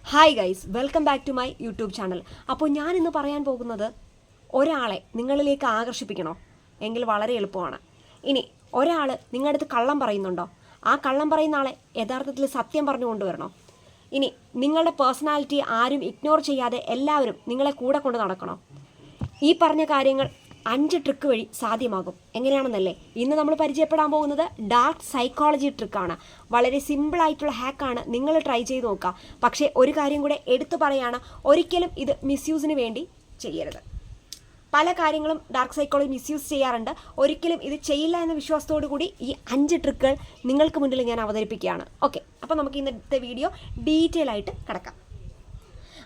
Hi guys, welcome back to my YouTube channel. അപ്പോൾ ഞാൻ ഇന്ന് പറയാൻ പോകുന്നത് ഒരാളെ നിങ്ങളിലേക്ക് ആകർഷിപ്പിക്കണോ എങ്കിൽ വളരെ എളുപ്പമാണ്. ഇനി ഒരാൾ നിങ്ങളുടെ അടുത്ത് കള്ളം പറയുന്നുണ്ടോ, ആ കള്ളം പറയുന്ന ആളെ യഥാർത്ഥത്തിൽ സത്യം പറഞ്ഞു കൊണ്ടുവരണോ? ഇനി നിങ്ങളുടെ പേഴ്സണാലിറ്റി ആരും ഇഗ്നോർ ചെയ്യാതെ എല്ലാവരും നിങ്ങളെ കൂടെ കൊണ്ട് നടക്കണോ? ഈ പറഞ്ഞ കാര്യങ്ങൾ 5 ട്രിക്ക് വഴി സാധ്യമാകും. എങ്ങനെയാണെന്നല്ലേ ഇന്ന് നമ്മൾ പരിചയപ്പെടാൻ പോകുന്നത്. ഡാർക്ക് സൈക്കോളജി ട്രിക്കാണ്. വളരെ സിമ്പിളായിട്ടുള്ള ഹാക്കാണ്. നിങ്ങൾ ട്രൈ ചെയ്ത് നോക്കുക. പക്ഷേ ഒരു കാര്യം കൂടെ എടുത്തു പറയാണ്, ഒരിക്കലും ഇത് മിസ്യൂസിന് വേണ്ടി ചെയ്യരുത്. പല കാര്യങ്ങളും ഡാർക്ക് സൈക്കോളജി മിസ്യൂസ് ചെയ്യാറുണ്ട്. ഒരിക്കലും ഇത് ചെയ്യില്ല എന്ന വിശ്വാസത്തോടു കൂടി ഈ 5 ട്രിക്കുകൾ നിങ്ങൾക്ക് മുന്നിൽ ഞാൻ അവതരിപ്പിക്കുകയാണ്. ഓക്കെ, അപ്പോൾ നമുക്ക് ഇന്നത്തെ വീഡിയോ ഡീറ്റെയിൽ ആയിട്ട് കിടക്കാം.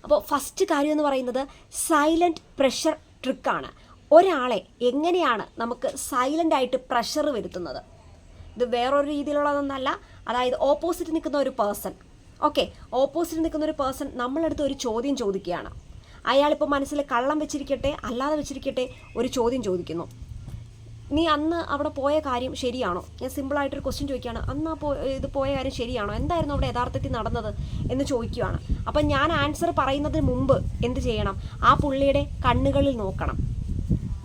അപ്പോൾ ഫസ്റ്റ് കാര്യം എന്ന് പറയുന്നത് സൈലൻറ്റ് പ്രഷർ ട്രിക്കാണ്. ഒരാളെ എങ്ങനെയാണ് നമുക്ക് സൈലൻ്റ് ആയിട്ട് പ്രഷർ വരുത്തുന്നത്? ഇത് വേറൊരു രീതിയിലുള്ളതൊന്നല്ല. അതായത് ഓപ്പോസിറ്റ് നിൽക്കുന്ന ഒരു പേഴ്സൺ, ഓപ്പോസിറ്റ് നിൽക്കുന്ന ഒരു പേഴ്സൺ നമ്മളടുത്ത് ഒരു ചോദ്യം ചോദിക്കുകയാണ്. അയാളിപ്പോൾ മനസ്സിൽ കള്ളം വെച്ചിരിക്കട്ടെ അല്ലാതെ വെച്ചിരിക്കട്ടെ ഒരു ചോദ്യം ചോദിക്കുന്നു. നീ അന്ന് അവിടെ പോയ കാര്യം ശരിയാണോ? ഞാൻ സിമ്പിളായിട്ടൊരു ക്വസ്റ്റ്യൻ ചോദിക്കുകയാണ്. അന്ന് ഇത് പോയ കാര്യം ശരിയാണോ? എന്തായിരുന്നു അവിടെ യഥാർത്ഥത്തിൽ നടന്നത് എന്ന് ചോദിക്കുകയാണ്. അപ്പം ഞാൻ ആൻസർ പറയുന്നതിന് മുമ്പ് എന്ത് ചെയ്യണം? ആ പുള്ളിയുടെ കണ്ണുകളിൽ നോക്കണം,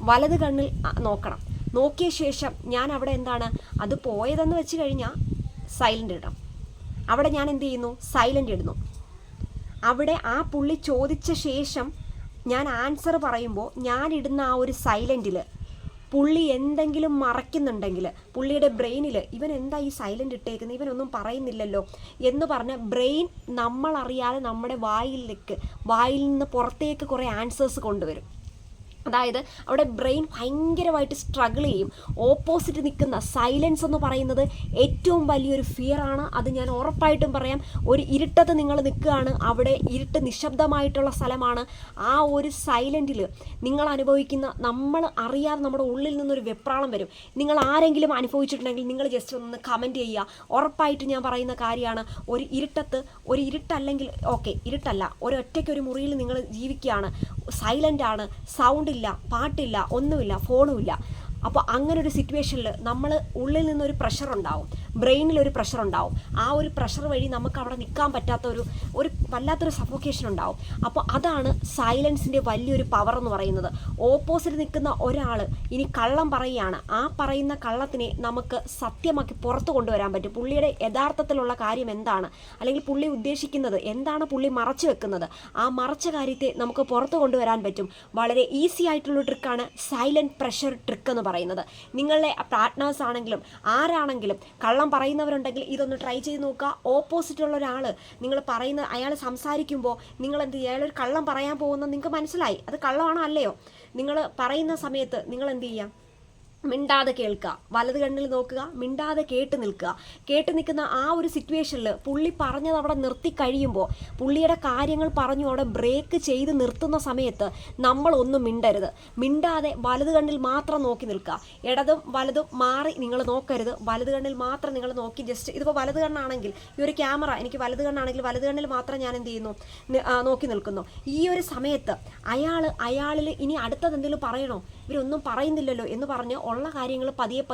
വലത് കണ്ണിൽ നോക്കണം. നോക്കിയ ശേഷം ഞാൻ അവിടെ എന്താണ് അത് പോയതെന്ന് വെച്ച് കഴിഞ്ഞാൽ സൈലൻ്റ് ഇടണം. അവിടെ ഞാൻ എന്ത് ചെയ്യുന്നു? സൈലൻ്റ് ഇടുന്നു. അവിടെ ആ പുള്ളി ചോദിച്ച ശേഷം ഞാൻ ആൻസർ പറയുമ്പോൾ ഞാൻ ഇടുന്ന ആ ഒരു സൈലൻറ്റിൽ പുള്ളി എന്തെങ്കിലും മറയ്ക്കുന്നുണ്ടെങ്കിൽ പുള്ളിയുടെ ബ്രെയിനിൽ ഇവൻ എന്താ ഈ സൈലൻ്റ് ഇട്ടേക്കുന്നത്, ഇവനൊന്നും പറയുന്നില്ലല്ലോ എന്ന് പറഞ്ഞ് ബ്രെയിൻ നമ്മളറിയാതെ നമ്മുടെ വായിൽ നിന്ന് പുറത്തേക്ക് കുറേ ആൻസേഴ്സ് കൊണ്ടുവരും. അതായത് അവിടെ ബ്രെയിൻ ഭയങ്കരമായിട്ട് സ്ട്രഗിൾ ചെയ്യും. ഓപ്പോസിറ്റ് നിൽക്കുന്ന സൈലൻസ് എന്ന് പറയുന്നത് ഏറ്റവും വലിയൊരു ഫിയറാണ്. അത് ഞാൻ ഉറപ്പായിട്ടും പറയാം. ഒരു ഇരുട്ടത്ത് നിങ്ങൾ നിൽക്കുകയാണ്, അവിടെ ഇരുട്ട് നിശബ്ദമായിട്ടുള്ള സ്ഥലമാണ്. ആ ഒരു സൈലൻറ്റിൽ നിങ്ങൾ അനുഭവിക്കുന്ന, നമ്മൾ അറിയാതെ നമ്മുടെ ഉള്ളിൽ നിന്നൊരു വെപ്രാളം വരും. നിങ്ങൾ ആരെങ്കിലും അനുഭവിച്ചിട്ടുണ്ടെങ്കിൽ നിങ്ങൾ ജസ്റ്റ് ഒന്ന് കമൻറ്റ് ചെയ്യുക. ഉറപ്പായിട്ട് ഞാൻ പറയുന്ന കാര്യമാണ്. ഒരു ഇരുട്ടല്ലെങ്കിൽ ഇരുട്ടല്ല, ഒരൊറ്റയ്ക്കൊരു മുറിയിൽ നിങ്ങൾ ജീവിക്കുകയാണ്, സൈലൻ്റാണ്, സൗണ്ട് ഇല്ല, പാട്ടില്ല, ഒന്നുമില്ല, ഫോണുമില്ല. അപ്പോൾ അങ്ങനൊരു സിറ്റുവേഷനിൽ നമ്മൾ ഉള്ളിൽ നിന്നൊരു പ്രഷർ ഉണ്ടാവും, ബ്രെയിനിലൊരു പ്രഷർ ഉണ്ടാവും. ആ ഒരു പ്രഷർ വഴി നമുക്ക് അവിടെ നിൽക്കാൻ പറ്റാത്ത ഒരു വല്ലാത്തൊരു സഫോക്കേഷൻ ഉണ്ടാവും. അപ്പോൾ അതാണ് സൈലൻസിൻ്റെ വലിയൊരു പവർ എന്ന് പറയുന്നത്. ഓപ്പോസിറ്റ് നിൽക്കുന്ന ഒരാൾ ഇനി കള്ളം പറയുകയാണ്, ആ പറയുന്ന കള്ളത്തിനെ നമുക്ക് സത്യമാക്കി പുറത്തു കൊണ്ടുവരാൻ പറ്റും. പുള്ളിയുടെ യഥാർത്ഥത്തിലുള്ള കാര്യം എന്താണ്, അല്ലെങ്കിൽ പുള്ളി ഉദ്ദേശിക്കുന്നത് എന്താണ്, പുള്ളി മറച്ചു വെക്കുന്നത്, ആ മറച്ച കാര്യത്തെ നമുക്ക് പുറത്തു കൊണ്ടുവരാൻ പറ്റും. വളരെ ഈസി ആയിട്ടുള്ള ട്രിക്കാണ് സൈലൻറ്റ് പ്രഷർ ട്രിക്ക് എന്ന് പറയുന്നത്. നിങ്ങളുടെ പാർട്ട്നേഴ്സ് ആണെങ്കിലും ആരാണെങ്കിലും കള്ളം പറയുന്നവരുണ്ടെങ്കിൽ ഇതൊന്ന് ട്രൈ ചെയ്ത് നോക്കുക. ഓപ്പോസിറ്റുള്ള ഒരാൾ നിങ്ങൾ പറയുന്ന അയാൾ സംസാരിക്കുമ്പോൾ നിങ്ങൾ എന്ത് ചെയ്യുക? അയാളൊരു കള്ളം പറയാൻ പോകുന്നത് നിങ്ങൾക്ക് മനസ്സിലായി, അത് കള്ളമാണോ അല്ലയോ? നിങ്ങൾ പറയുന്ന സമയത്ത് നിങ്ങൾ എന്ത് ചെയ്യുക? മിണ്ടാതെ കേൾക്കുക, വലത് കണ്ണിൽ നോക്കുക, മിണ്ടാതെ കേട്ട് നിൽക്കുന്ന ആ ഒരു സിറ്റുവേഷനിൽ പുള്ളി പറഞ്ഞത് അവിടെ നിർത്തി കഴിയുമ്പോൾ, പുള്ളിയുടെ കാര്യങ്ങൾ പറഞ്ഞു അവിടെ ബ്രേക്ക് ചെയ്ത് നിർത്തുന്ന സമയത്ത് നമ്മളൊന്നും മിണ്ടാതെ വലത് കണ്ണിൽ മാത്രം നോക്കി നിൽക്കുക. ഇടതും വലതും മാറി നിങ്ങൾ നോക്കരുത്. വലത് കണ്ണിൽ മാത്രം നിങ്ങൾ നോക്കി ജസ്റ്റ്, ഇതിപ്പോൾ വലത് കണ്ണാണെങ്കിൽ ഈ ഒരു ക്യാമറ എനിക്ക് വലത് കണ്ണാണെങ്കിൽ വലത് കണ്ണിൽ മാത്രം ഞാൻ എന്ത് ചെയ്യുന്നു? നോക്കി നിൽക്കുന്നു. ഈ ഒരു സമയത്ത് അയാളിൽ ഇനി അടുത്തത് എന്തെങ്കിലും പറയണോ? ഇവരൊന്നും പറയുന്നില്ലല്ലോ എന്ന് പറഞ്ഞ് ഉള്ള കാര്യങ്ങൾ പതിയെ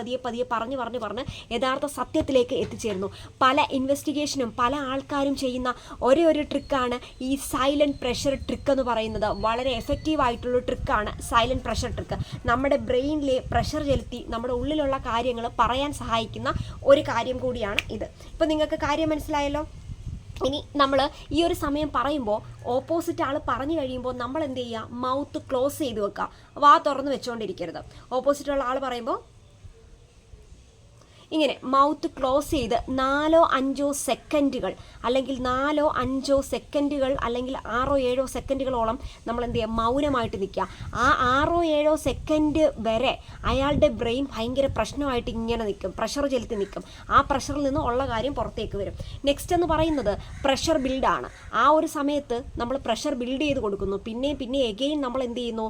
പറഞ്ഞ് യഥാർത്ഥ സത്യത്തിലേക്ക് എത്തിച്ചേരുന്നു. പല ഇൻവെസ്റ്റിഗേഷനും പല ആൾക്കാരും ചെയ്യുന്ന ഒരു ട്രിക്കാണ് ഈ സൈലൻറ്റ് പ്രഷർ ട്രിക്ക് എന്ന് പറയുന്നത്. വളരെ എഫക്റ്റീവ് ആയിട്ടുള്ള ട്രിക്കാണ് സൈലൻറ്റ് പ്രഷർ ട്രിക്ക്. നമ്മുടെ ബ്രെയിനിലെ പ്രഷർ ചെലുത്തി നമ്മുടെ ഉള്ളിലുള്ള കാര്യങ്ങൾ പറയാൻ സഹായിക്കുന്ന ഒരു കാര്യം കൂടിയാണ് ഇത്. ഇപ്പം നിങ്ങൾക്ക് കാര്യം മനസ്സിലായല്ലോ. ഇനി നമ്മൾ ഈ ഒരു സമയം പറയുമ്പോൾ ഓപ്പോസിറ്റ് ആൾ പറഞ്ഞു കഴിയുമ്പോൾ നമ്മൾ എന്ത് ചെയ്യുക? മൗത്ത് ക്ലോസ് ചെയ്ത് വെക്കുക, വാ തുറന്ന് വെച്ചുകൊണ്ടിരിക്കരുത്. ഓപ്പോസിറ്റുള്ള ആൾ പറയുമ്പോൾ ഇങ്ങനെ മൗത്ത് ക്ലോസ് ചെയ്ത് 4-5 സെക്കൻഡുകൾ അല്ലെങ്കിൽ 4-5 സെക്കൻഡുകൾ അല്ലെങ്കിൽ 6-7 സെക്കൻഡുകളോളം നമ്മൾ എന്ത് ചെയ്യുക? മൗനമായിട്ട് നിൽക്കുക. ആ 6-7 സെക്കൻഡ് വരെ അയാളുടെ ബ്രെയിൻ ഭയങ്കര പ്രശ്നമായിട്ട് ഇങ്ങനെ നിൽക്കും, പ്രഷർ ചെലുത്തി നിൽക്കും. ആ പ്രഷറിൽ നിന്ന് ഉള്ള കാര്യം പുറത്തേക്ക് വരും. നെക്സ്റ്റ് എന്ന് പറയുന്നത് പ്രഷർ ബിൽഡാണ്. ആ ഒരു സമയത്ത് നമ്മൾ പ്രഷർ ബിൽഡ് ചെയ്ത് കൊടുക്കുന്നു. പിന്നെ എഗെയിൻ നമ്മൾ എന്ത് ചെയ്യുന്നു?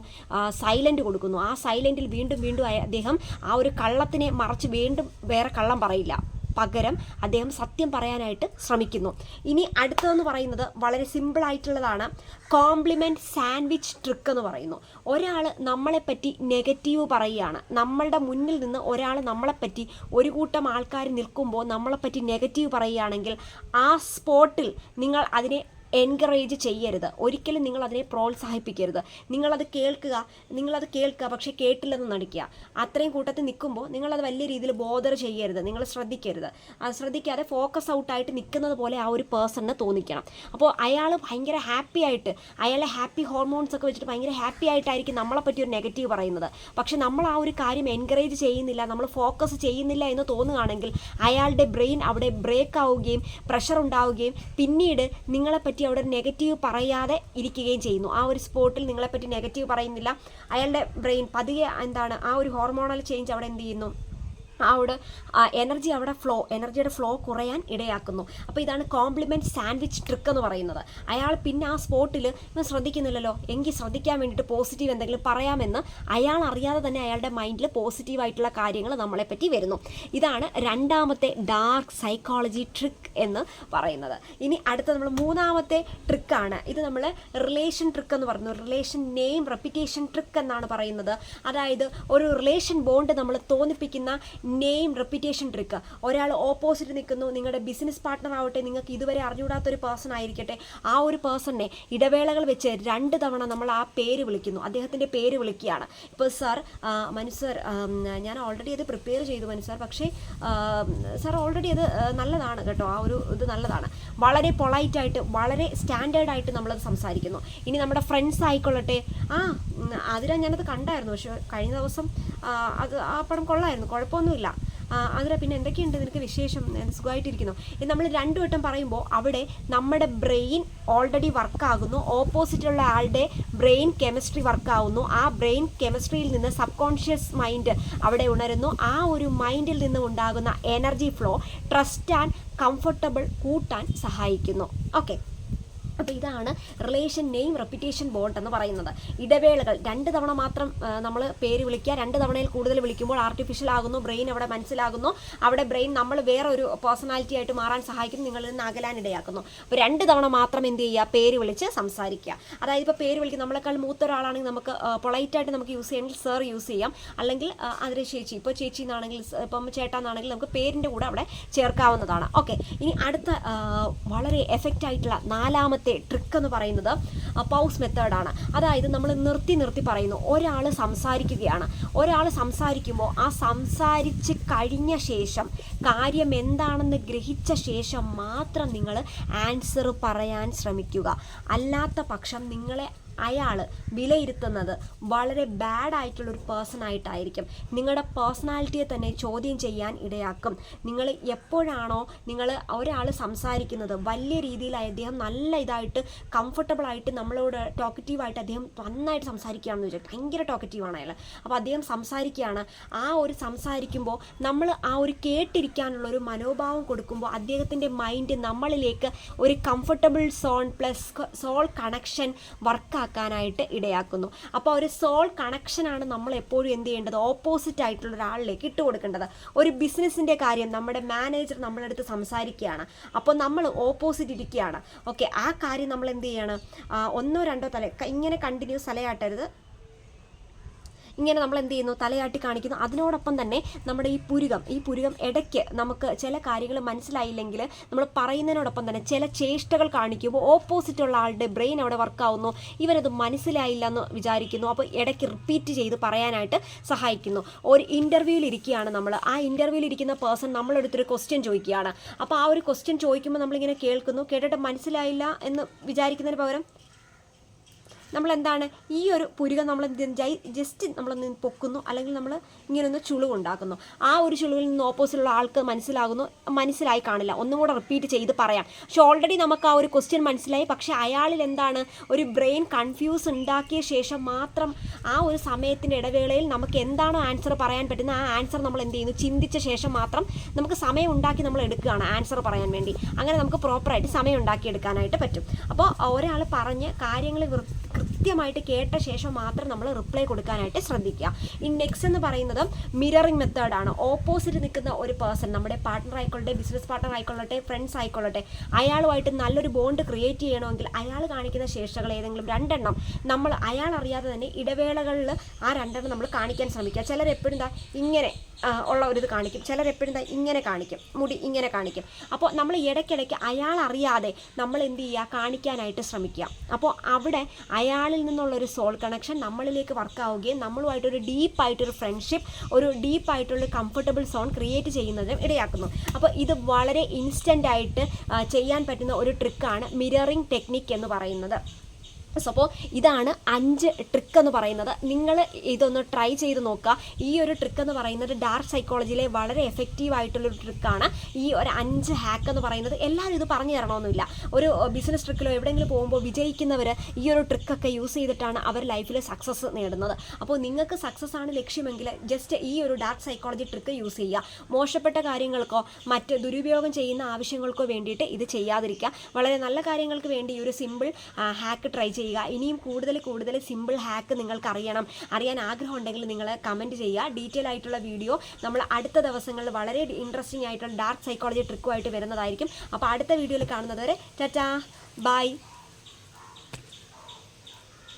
സൈലൻറ്റ് കൊടുക്കുന്നു. ആ സൈലൻറ്റിൽ വീണ്ടും അദ്ദേഹം ആ ഒരു കള്ളത്തിനെ മറച്ച് വീണ്ടും വേറെ കള്ളം പറയില്ല, പകരം അദ്ദേഹം സത്യം പറയാനായിട്ട് ശ്രമിക്കുന്നു. ഇനി അടുത്തതെന്ന് പറയുന്നത് വളരെ സിമ്പിളായിട്ടുള്ളതാണ്. കോംപ്ലിമെൻറ്റ് സാൻഡ്വിച്ച് ട്രിക്ക് എന്ന് പറയുന്നു. ഒരാൾ നമ്മളെപ്പറ്റി നെഗറ്റീവ് പറയുകയാണ്, നമ്മളുടെ മുന്നിൽ നിന്ന് ഒരാൾ നമ്മളെപ്പറ്റി ഒരു കൂട്ടം ആൾക്കാർ നിൽക്കുമ്പോൾ നമ്മളെപ്പറ്റി നെഗറ്റീവ് പറയുകയാണെങ്കിൽ ആ സ്പോട്ടിൽ നിങ്ങൾ അതിനെ എൻകറേജ് ചെയ്യരുത്, ഒരിക്കലും നിങ്ങൾ അതിനെ പ്രോത്സാഹിപ്പിക്കരുത്. നിങ്ങളത് കേൾക്കുക പക്ഷേ കേട്ടില്ലെന്ന് നടിക്കുക. അത്രയും കൂട്ടത്തിൽ നിൽക്കുമ്പോൾ നിങ്ങളത് വലിയ രീതിയിൽ ബോദർ ചെയ്യരുത്, നിങ്ങൾ ശ്രദ്ധിക്കരുത്. ശ്രദ്ധിക്കാതെ ഫോക്കസ് ഔട്ടായിട്ട് നിൽക്കുന്നത് പോലെ ആ ഒരു പേഴ്സണിന് തോന്നിക്കണം. അപ്പോൾ അയാൾ ഭയങ്കര ഹാപ്പി ആയിട്ട്, അയാളെ ഹാപ്പി ഹോർമോൺസ് ഒക്കെ വെച്ചിട്ട് ഭയങ്കര ഹാപ്പി ആയിട്ടായിരിക്കും നമ്മളെപ്പറ്റി ഒരു നെഗറ്റീവ് പറയുന്നത്. പക്ഷെ നമ്മൾ ആ ഒരു കാര്യം എൻകറേജ് ചെയ്യുന്നില്ല, നമ്മൾ ഫോക്കസ് ചെയ്യുന്നില്ല എന്ന് തോന്നുകയാണെങ്കിൽ അയാളുടെ ബ്രെയിൻ അവിടെ ബ്രേക്ക് ആവുകയും പ്രഷർ ഉണ്ടാവുകയും പിന്നീട് നിങ്ങളെപ്പറ്റി അവിടെ നെഗറ്റീവ് പറയാതെ ഇരിക്കുകയും ചെയ്യുന്നു. ആ ഒരു സ്പോട്ടിൽ നിങ്ങളെപ്പറ്റി നെഗറ്റീവ് പറയുന്നില്ല, അയാളുടെ ബ്രെയിൻ പതിയെ ആ ഒരു ഹോർമോണൽ ചേഞ്ച് അവിടെ എന്ത് ചെയ്യുന്നു, എനർജിയുടെ ഫ്ലോ കുറയാൻ ഇടയാക്കുന്നു. അപ്പോൾ ഇതാണ് കോംപ്ലിമെൻറ്റ് സാൻഡ്വിച്ച് ട്രിക്ക് എന്ന് പറയുന്നത്. അയാൾ പിന്നെ ആ സ്പോട്ടിൽ ഇവൻ ശ്രദ്ധിക്കുന്നില്ലല്ലോ, എങ്കിൽ ശ്രദ്ധിക്കാൻ വേണ്ടിയിട്ട് പോസിറ്റീവ് എന്തെങ്കിലും പറയാമെന്ന് അയാൾ അറിയാതെ തന്നെ അയാളുടെ മൈൻഡിൽ പോസിറ്റീവായിട്ടുള്ള കാര്യങ്ങൾ നമ്മളെപ്പറ്റി വരുന്നു. ഇതാണ് രണ്ടാമത്തെ ഡാർക്ക് സൈക്കോളജി ട്രിക്ക് എന്ന് പറയുന്നത്. ഇനി അടുത്ത നമ്മൾ മൂന്നാമത്തെ ട്രിക്കാണ്. ഇത് നമ്മൾ റിലേഷൻ ട്രിക്ക് എന്ന് പറയുന്നു. റിലേഷൻ നെയിം റെപ്പിറ്റേഷൻ ട്രിക്ക് എന്നാണ് പറയുന്നത്. അതായത് ഒരു റിലേഷൻ ബോണ്ട് നമ്മൾ തോന്നിപ്പിക്കുന്ന നെയിം റെപ്പിറ്റേഷൻ ട്രിക്ക്. ഒരാൾ ഓപ്പോസിറ്റ് നിൽക്കുന്നു, നിങ്ങളുടെ ബിസിനസ് പാർട്ട്ണർ ആവട്ടെ, നിങ്ങൾക്ക് ഇതുവരെ അറിഞ്ഞുകൂടാത്തൊരു പേഴ്സൺ ആയിരിക്കട്ടെ, ആ ഒരു പേഴ്സണിനെ ഇടവേളകൾ വെച്ച് 2 തവണ നമ്മൾ ആ പേര് വിളിക്കുന്നു, അദ്ദേഹത്തിൻ്റെ പേര് വിളിക്കുകയാണ്. ഇപ്പോൾ സാർ, മനു സാർ, ഞാൻ ഓൾറെഡി അത് പ്രിപ്പയർ ചെയ്തു മനു സാർ, പക്ഷേ സാർ ഓൾറെഡി അത് നല്ലതാണ് കേട്ടോ, ആ ഒരു ഇത് നല്ലതാണ്. വളരെ പൊളൈറ്റായിട്ട് വളരെ സ്റ്റാൻഡേർഡായിട്ട് നമ്മളത് സംസാരിക്കുന്നു. ഇനി നമ്മുടെ ഫ്രണ്ട്സ് ആയിക്കൊള്ളട്ടെ, അതിനാ ഞാനത് കണ്ടായിരുന്നു, പക്ഷേ കഴിഞ്ഞ ദിവസം അത് ആ പടം കൊള്ളായിരുന്നു, കുഴപ്പമൊന്നുമില്ല. അതിന് പിന്നെ എന്തൊക്കെയുണ്ട് നിനക്ക് വിശേഷം, സുഖമായിട്ടിരിക്കുന്നു. ഇത് നമ്മൾ 2 വട്ടം പറയുമ്പോൾ അവിടെ നമ്മുടെ ബ്രെയിൻ ഓൾറെഡി വർക്കാകുന്നു, ഓപ്പോസിറ്റുള്ള ആളുടെ ബ്രെയിൻ കെമിസ്ട്രി വർക്കാവുന്നു. ആ ബ്രെയിൻ കെമിസ്ട്രിയിൽ നിന്ന് സബ് കോൺഷ്യസ് മൈൻഡ് അവിടെ ഉണരുന്നു. ആ ഒരു മൈൻഡിൽ നിന്ന് ഉണ്ടാകുന്ന energy flow trust and comfortable കൂട്ടാൻ സഹായിക്കുന്നു. ഓക്കെ, അപ്പോൾ ഇതാണ് റിലേഷൻ നെയിം റെപ്പിറ്റേഷൻ ബോണ്ട് എന്ന് പറയുന്നത്. ഇടവേളകൾ 2 തവണ മാത്രം നമ്മൾ പേര് വിളിക്കുക, 2 തവണയിൽ കൂടുതൽ വിളിക്കുമ്പോൾ ആർട്ടിഫിഷ്യൽ ആകുന്നു, ബ്രെയിൻ അവിടെ മനസ്സിലാകുന്നു, അവിടെ ബ്രെയിൻ നമ്മൾ വേറൊരു പേഴ്സണാലിറ്റി ആയിട്ട് മാറാൻ സഹായിക്കുന്നു, നിങ്ങളിൽ നിന്ന് അകലാനിടയാക്കുന്നു. അപ്പോൾ 2 തവണ മാത്രം എന്ത് ചെയ്യുക, പേര് വിളിച്ച് സംസാരിക്കുക. അതായത് ഇപ്പോൾ പേര് വിളിക്കുക, നമ്മളെക്കാൾ മൂത്ത ഒരാളാണെങ്കിൽ നമുക്ക് പൊളൈറ്റായിട്ട് നമുക്ക് യൂസ് ചെയ്യണമെങ്കിൽ സർ യൂസ് ചെയ്യാം, അല്ലെങ്കിൽ അതിന് ചേച്ചി, ഇപ്പോൾ ചേച്ചി എന്നാണെങ്കിൽ, ഇപ്പം ചേട്ടാന്നാണെങ്കിൽ നമുക്ക് പേരിൻ്റെ കൂടെ അവിടെ ചേർക്കാവുന്നതാണ്. ഓക്കെ, ഇനി അടുത്ത വളരെ എഫക്റ്റ് ആയിട്ടുള്ള 4ാമത്തെ ട്രിക്ക് എന്ന് പറയുന്നത് പൗസ് മെത്തേഡാണ്. അതായത് നമ്മൾ നിർത്തി പറയുന്നു. ഒരാൾ സംസാരിക്കുകയാണ്, ഒരാൾ സംസാരിക്കുമ്പോൾ ആ സംസാരിച്ച് കഴിഞ്ഞ ശേഷം കാര്യം എന്താണെന്ന് ഗ്രഹിച്ച ശേഷം മാത്രം നിങ്ങൾ ആൻസർ പറയാൻ ശ്രമിക്കുക. അല്ലാത്ത പക്ഷം നിങ്ങളെ അയാൾ വിലയിരുത്തുന്നത് വളരെ ബാഡായിട്ടുള്ളൊരു പേഴ്സൺ ആയിട്ടായിരിക്കും. നിങ്ങളുടെ പേഴ്സണാലിറ്റിയെ തന്നെ ചോദ്യം ചെയ്യാൻ ഇടയാക്കും. നിങ്ങൾ എപ്പോഴാണോ നിങ്ങൾ ഒരാൾ സംസാരിക്കുന്നത് വലിയ രീതിയിൽ അദ്ദേഹം നല്ല ഇതായിട്ട് കംഫർട്ടബിളായിട്ട് നമ്മളോട് ടോക്കറ്റീവായിട്ട് അദ്ദേഹം നന്നായിട്ട് സംസാരിക്കുകയാണെന്ന് വെച്ചാൽ ഭയങ്കര ടോക്കറ്റീവാണ് അയാൾ. അപ്പോൾ അദ്ദേഹം സംസാരിക്കുകയാണ്. ആ ഒരു സംസാരിക്കുമ്പോൾ നമ്മൾ ആ ഒരു കേട്ടിരിക്കാനുള്ളൊരു മനോഭാവം കൊടുക്കുമ്പോൾ അദ്ദേഹത്തിൻ്റെ മൈൻഡ് നമ്മളിലേക്ക് ഒരു comfortable zone plus soul connection വർക്കാക്കാനായിട്ട് ഇടയാക്കുന്നു. അപ്പോൾ ഒരു സോൾ കണക്ഷനാണ് നമ്മൾ എപ്പോഴും എന്ത് ചെയ്യേണ്ടത്, ഓപ്പോസിറ്റ് ആയിട്ടുള്ള ഒരാളിലേക്ക് ഇട്ട് കൊടുക്കേണ്ടത്. ഒരു ബിസിനസ്സിൻ്റെ കാര്യം നമ്മുടെ മാനേജർ നമ്മുടെ അടുത്ത് സംസാരിക്കുകയാണ്, അപ്പോൾ നമ്മൾ ഓപ്പോസിറ്റ് ഇരിക്കുകയാണ്. ഓക്കെ, ആ കാര്യം നമ്മൾ എന്ത് ചെയ്യണം, 1 or 2 ഇങ്ങനെ കണ്ടിന്യൂസ് തലയാട്ടരുത്, ഇങ്ങനെ നമ്മൾ എന്ത് ചെയ്യുന്നു, തലയാട്ടി കാണിക്കുന്നു. അതിനോടൊപ്പം തന്നെ നമ്മുടെ ഈ പുരുകം ഇടയ്ക്ക് നമുക്ക് ചില കാര്യങ്ങൾ മനസ്സിലായില്ലെങ്കിൽ നമ്മൾ പറയുന്നതിനോടൊപ്പം തന്നെ ചില ചേഷ്ടകൾ കാണിക്കുമ്പോൾ ഓപ്പോസിറ്റുള്ള ആളുടെ ബ്രെയിൻ അവിടെ വർക്കാവുന്നു, ഇവരത് മനസ്സിലായില്ല എന്ന് വിചാരിക്കുന്നു. അപ്പോൾ ഇടയ്ക്ക് റിപ്പീറ്റ് ചെയ്ത് പറയാനായിട്ട് സഹായിക്കുന്നു. ഒരു ഇൻ്റർവ്യൂവിൽ ഇരിക്കുകയാണ് നമ്മൾ, ആ ഇൻ്റർവ്യൂവിൽ ഇരിക്കുന്ന പേഴ്സൺ നമ്മളെടുത്തൊരു ക്വസ്റ്റ്യൻ ചോദിക്കുകയാണ്. അപ്പോൾ ആ ഒരു ക്വസ്റ്റ്യൻ ചോദിക്കുമ്പോൾ നമ്മളിങ്ങനെ കേട്ടിട്ട് മനസ്സിലായില്ല എന്ന് വിചാരിക്കുന്നതിന് പകരം നമ്മളെന്താണ്, ഈ ഒരു പുരുകം നമ്മൾ ജസ്റ്റ് നമ്മളൊന്ന് പൊക്കുന്നു, അല്ലെങ്കിൽ നമ്മൾ ഇങ്ങനൊന്ന് ചുളിവുണ്ടാക്കുന്നു. ആ ഒരു ചുളിവിൽ നിന്ന് ഓപ്പോസിറ്റുള്ള ആൾക്ക് മനസ്സിലായി കാണില്ല, ഒന്നും കൂടെ റിപ്പീറ്റ് ചെയ്ത് പറയാം. പക്ഷെ ഓൾറെഡി നമുക്ക് ആ ഒരു ക്വസ്റ്റ്യൻ മനസ്സിലായി, പക്ഷേ അയാളിൽ എന്താണ്, ഒരു ബ്രെയിൻ കൺഫ്യൂസ് ഉണ്ടാക്കിയ ശേഷം മാത്രം ആ ഒരു സമയത്തിൻ്റെ ഇടവേളയിൽ നമുക്ക് എന്താണോ ആൻസർ പറയാൻ പറ്റുന്ന ആ ആൻസർ നമ്മൾ എന്ത് ചെയ്യുന്നു, ചിന്തിച്ച ശേഷം മാത്രം നമുക്ക് സമയം ഉണ്ടാക്കി നമ്മൾ എടുക്കുകയാണ് ആൻസർ പറയാൻ വേണ്ടി. അങ്ങനെ നമുക്ക് പ്രോപ്പറായിട്ട് സമയം ഉണ്ടാക്കി എടുക്കാനായിട്ട് പറ്റും. അപ്പോൾ ഒരാൾ പറഞ്ഞ് കാര്യങ്ങൾ കൃത്യമായിട്ട് കേട്ട ശേഷം മാത്രം നമ്മൾ റിപ്ലൈ കൊടുക്കാനായിട്ട് ശ്രദ്ധിക്കുക. ഈ നെക്സ്റ്റ് എന്ന് പറയുന്നത് മിററിംഗ് മെത്തേഡാണ്. ഓപ്പോസിറ്റ് നിൽക്കുന്ന ഒരു പേഴ്സൺ, നമ്മുടെ പാർട്ട്ണർ ആയിക്കൊള്ളട്ടെ, ബിസിനസ് പാർട്ട്ണർ ആയിക്കൊള്ളട്ടെ, ഫ്രണ്ട്സ് ആയിക്കൊള്ളട്ടെ, അയാളുമായിട്ട് നല്ലൊരു ബോണ്ട് ക്രിയേറ്റ് ചെയ്യണമെങ്കിൽ അയാൾ കാണിക്കുന്ന ശേഷകൾ ഏതെങ്കിലും 2 എണ്ണം നമ്മൾ അയാൾ അറിയാതെ തന്നെ ഇടവേളകളിൽ ആ 2 എണ്ണം നമ്മൾ കാണിക്കാൻ ശ്രമിക്കുക. ചിലരെപ്പോഴും ഇങ്ങനെ ഉള്ള ഒരു ഇത് കാണിക്കും, ചിലരെപ്പോഴും ഇങ്ങനെ കാണിക്കും, മുടി ഇങ്ങനെ കാണിക്കും. അപ്പോൾ നമ്മൾ ഇടയ്ക്കിടയ്ക്ക് അയാൾ അറിയാതെ നമ്മൾ എന്ത് ചെയ്യുക, കാണിക്കാനായിട്ട് ശ്രമിക്കുക. അപ്പോൾ അവിടെ അയാളിൽ നിന്നുള്ളൊരു സോൾ കണക്ഷൻ നമ്മളിലേക്ക് വർക്കാവുകയും നമ്മളുമായിട്ടൊരു ഡീപ്പായിട്ടൊരു ഫ്രണ്ട്ഷിപ്പ്, ഒരു ഡീപ്പായിട്ടുള്ള കംഫർട്ടബിൾ സോൺ ക്രിയേറ്റ് ചെയ്യുന്നതിനും ഇടയാക്കുന്നു. അപ്പോൾ ഇത് വളരെ ഇൻസ്റ്റൻ്റായിട്ട് ചെയ്യാൻ പറ്റുന്ന ഒരു ട്രിക്കാണ് മിററിംഗ് ടെക്നിക്ക് എന്ന് പറയുന്നത്. സോ അപ്പോൾ ഇതാണ് 5 ട്രിക്ക് എന്ന് പറയുന്നത്. നിങ്ങൾ ഇതൊന്ന് ട്രൈ ചെയ്ത് നോക്കുക. ഈ ഒരു ട്രിക്ക് എന്ന് പറയുന്നത് ഡാർക്ക് സൈക്കോളജിയിലെ വളരെ എഫക്റ്റീവായിട്ടുള്ളൊരു ട്രിക്കാണ്. ഈ ഒരു 5 ഹാക്ക് എന്ന് പറയുന്നത് എല്ലാവരും ഇത് പറഞ്ഞു തരണമെന്നില്ല. ഒരു ബിസിനസ് ട്രിക്കിലോ എവിടെയെങ്കിലും പോകുമ്പോൾ വിജയിക്കുന്നവർ ഈ ഒരു ട്രിക്കൊക്കെ യൂസ് ചെയ്തിട്ടാണ് അവർ ലൈഫിൽ സക്സസ് നേടുന്നത്. അപ്പോൾ നിങ്ങൾക്ക് സക്സസ് ആണ് ലക്ഷ്യമെങ്കിൽ ജസ്റ്റ് ഈ ഒരു ഡാർക്ക് സൈക്കോളജി ട്രിക്ക് യൂസ് ചെയ്യുക. മോശപ്പെട്ട കാര്യങ്ങൾക്കോ മറ്റ് ദുരുപയോഗം ചെയ്യുന്ന ആവശ്യങ്ങൾക്കോ വേണ്ടിയിട്ട് ഇത് ചെയ്യാതിരിക്കുക. വളരെ നല്ല കാര്യങ്ങൾക്ക് വേണ്ടി ഈ ഒരു സിമ്പിൾ ഹാക്ക് ട്രൈ ചെയ്യുക. ഇനിയും കൂടുതൽ സിമ്പിൾ ഹാക്ക് നിങ്ങൾക്ക് അറിയാൻ ആഗ്രഹം ഉണ്ടെങ്കിൽ നിങ്ങൾ കമൻറ്റ് ചെയ്യുക. ഡീറ്റെയിൽ ആയിട്ടുള്ള വീഡിയോ നമ്മൾ അടുത്ത ദിവസങ്ങളിൽ വളരെ ഇൻട്രസ്റ്റിംഗ് ആയിട്ടുള്ള ഡാർക്ക് സൈക്കോളജി ട്രിക്കുമായിട്ട് വരുന്നതായിരിക്കും. അപ്പോൾ അടുത്ത വീഡിയോയിൽ കാണുന്നത് വരെ ടാറ്റാ ബൈ.